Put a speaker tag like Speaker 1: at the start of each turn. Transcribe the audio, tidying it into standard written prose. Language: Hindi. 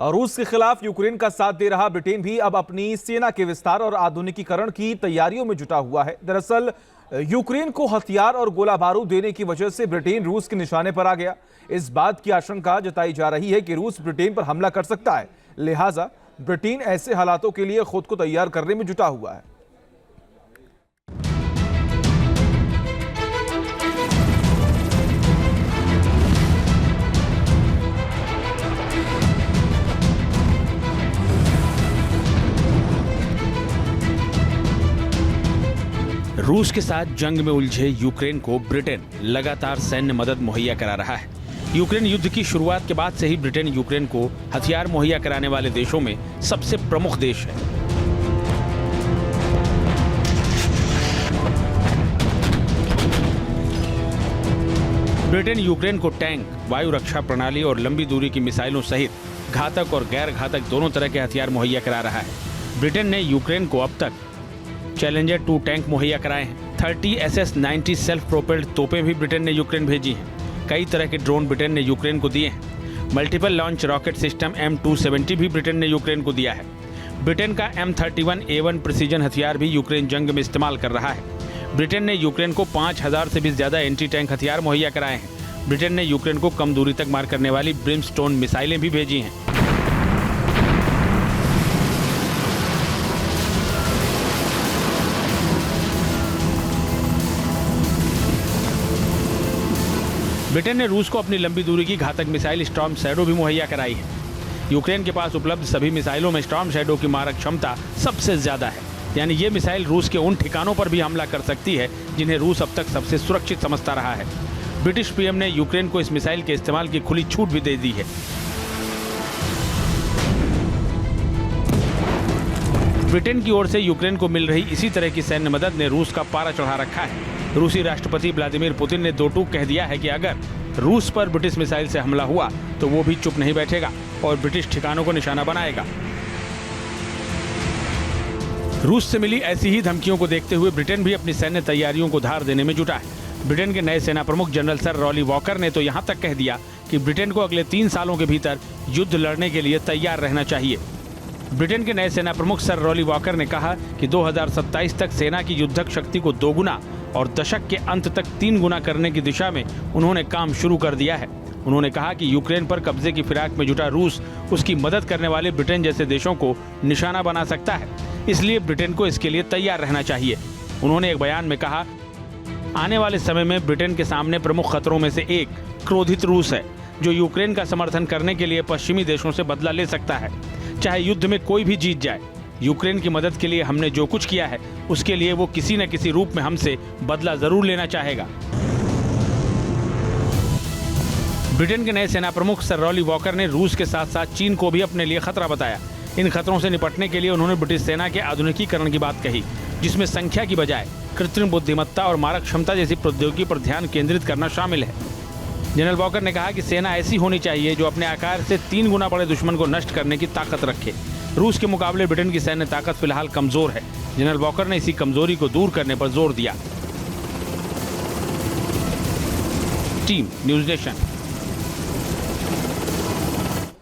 Speaker 1: रूस के खिलाफ यूक्रेन का साथ दे रहा ब्रिटेन भी अब अपनी सेना के विस्तार और आधुनिकीकरण की तैयारियों में जुटा हुआ है। दरअसल यूक्रेन को हथियार और गोला बारूद देने की वजह से ब्रिटेन रूस के निशाने पर आ गया। इस बात की आशंका जताई जा रही है कि रूस ब्रिटेन पर हमला कर सकता है, लिहाजा ब्रिटेन ऐसे हालातों के लिए खुद को तैयार करने में जुटा हुआ है।
Speaker 2: रूस के साथ जंग में उलझे यूक्रेन को ब्रिटेन लगातार सैन्य मदद मुहैया करा रहा है। यूक्रेन युद्ध की शुरुआत के बाद से ही ब्रिटेन यूक्रेन को हथियार मुहैया कराने वाले देशों में सबसे प्रमुख देश है। ब्रिटेन यूक्रेन को टैंक, वायु रक्षा प्रणाली और लंबी दूरी की मिसाइलों सहित घातक और गैर घातक दोनों तरह के हथियार मुहैया करा रहा है। ब्रिटेन ने यूक्रेन को अब तक चैलेंजर 2 टैंक मुहैया कराए हैं। 30 SS-90 सेल्फ प्रोपेल्ड तोपें भी ब्रिटेन ने यूक्रेन भेजी हैं। कई तरह के ड्रोन ब्रिटेन ने यूक्रेन को दिए हैं। Multiple launch rocket system M270 भी ब्रिटेन ने यूक्रेन को दिया है। ब्रिटेन का M31A1 प्रिसीजन हथियार भी यूक्रेन जंग में इस्तेमाल कर रहा है। ब्रिटेन ने यूक्रेन को 5000 से भी ज्यादा एंटी टैंक हथियार मुहैया कराए हैं। ब्रिटेन ने यूक्रेन को कम दूरी तक मार करने वाली ब्रिमस्टोन मिसाइलें भी भेजी हैं। ब्रिटेन ने रूस को अपनी लंबी दूरी की घातक मिसाइल स्टॉर्म शैडो भी मुहैया कराई है। यूक्रेन के पास उपलब्ध सभी मिसाइलों में स्टॉर्म शैडो की मारक क्षमता सबसे ज्यादा है, यानी ये मिसाइल रूस के उन ठिकानों पर भी हमला कर सकती है जिन्हें रूस अब तक सबसे सुरक्षित समझता रहा है। ब्रिटिश पीएम ने यूक्रेन को इस मिसाइल के इस्तेमाल की खुली छूट भी दे दी है। ब्रिटेन की ओर से यूक्रेन को मिल रही इसी तरह की सैन्य मदद ने रूस का पारा चढ़ा रखा है। रूसी राष्ट्रपति व्लादिमीर पुतिन ने दो टूक कह दिया है कि अगर रूस पर ब्रिटिश मिसाइल से हमला हुआ तो वो भी चुप नहीं बैठेगा और ब्रिटिश ठिकानों को निशाना बनाएगा। रूस से मिली ऐसी ही धमकियों को देखते हुए ब्रिटेन भी अपनी सैन्य तैयारियों को धार देने में जुटा है। ब्रिटेन के नए सेना प्रमुख जनरल सर रॉली वॉकर ने तो यहाँ तक कह दिया कि ब्रिटेन को अगले 3 सालों के भीतर युद्ध लड़ने के लिए तैयार रहना चाहिए। ब्रिटेन के नए सेना प्रमुख सर रॉली वॉकर ने कहा कि 2027 तक सेना की युद्धक शक्ति को 2 गुना और दशक के अंत तक 3 गुना करने की दिशा में उन्होंने काम शुरू कर दिया है। उन्होंने कहा कि यूक्रेन पर कब्जे की फिराक में जुटा रूस उसकी मदद करने वाले ब्रिटेन जैसे देशों को निशाना बना सकता है, इसलिए ब्रिटेन को इसके लिए तैयार रहना चाहिए। उन्होंने एक बयान में कहा, आने वाले समय में ब्रिटेन के सामने प्रमुख खतरों में से एक क्रोधित रूस है, जो यूक्रेन का समर्थन करने के लिए पश्चिमी देशों से बदला ले सकता है। चाहे युद्ध में कोई भी जीत जाए, यूक्रेन की मदद के लिए हमने जो कुछ किया है उसके लिए वो किसी न किसी रूप में हमसे बदला जरूर लेना चाहेगा। ब्रिटेन के नए सेना प्रमुख सर रॉली वॉकर ने रूस के साथ साथ चीन को भी अपने लिए खतरा बताया। इन खतरों से निपटने के लिए उन्होंने ब्रिटिश सेना के आधुनिकीकरण की बात कही, जिसमें संख्या की बजाय कृत्रिम बुद्धिमत्ता और मारक क्षमता जैसी प्रौद्योगिकी पर ध्यान केंद्रित करना शामिल है। जनरल वॉकर ने कहा कि सेना ऐसी होनी चाहिए जो अपने आकार से 3 गुना बड़े दुश्मन को नष्ट करने की ताकत रखे। रूस के मुकाबले ब्रिटेन की सैन्य ताकत फिलहाल कमजोर है। जनरल वॉकर ने इसी कमजोरी को दूर करने पर जोर दिया। Team news nation.